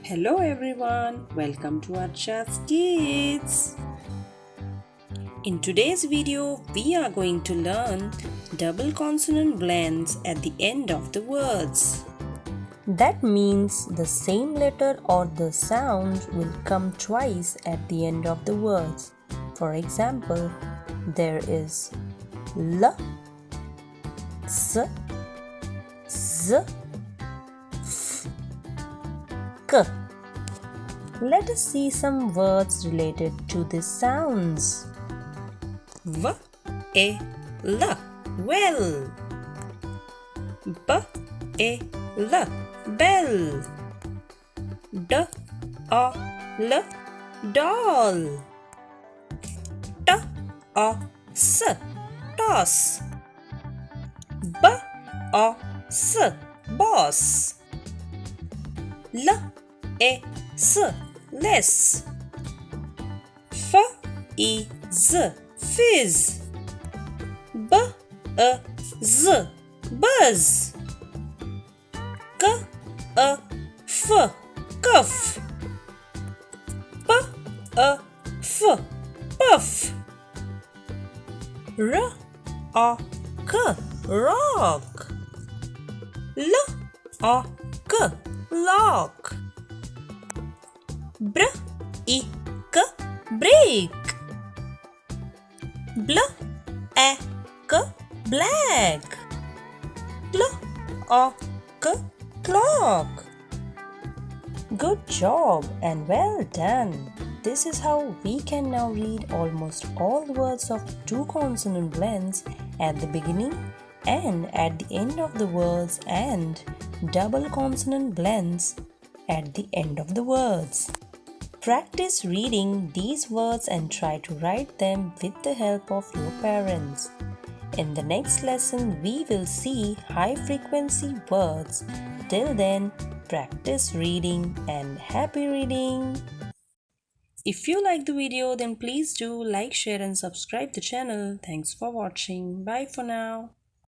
Hello everyone, welcome to Archa's Kids. In today's video, we are going to learn double consonant blends at the end of the words. That means the same letter or the sound will come twice at the end of the words. For example, there is L, S, Z, F, K. Let us see some words related to these sounds. V, A, L, well. B, A, L, bell. D, A, L, doll. T, A, S, toss. B, A, S, boss. L, A, S, less. F, E, Z, fizz. B, A, Z, buzz. K, A, F, cuff. P, A, F, puff. R, A, K, rock. L, A, K, lock. Br, I, K, break. Bl, A, K, black. Cl, A, K, clock. Good job and well done. This is how we can now read almost all the words of two consonant blends at the beginning and at the end of the words and double consonant blends at the end of the words. Practice reading these words and try to write them with the help of your parents. In the next lesson, we will see high frequency words. Till then, practice reading and happy reading! If you like the video, then please do like, share and subscribe the channel. Thanks for watching. Bye for now.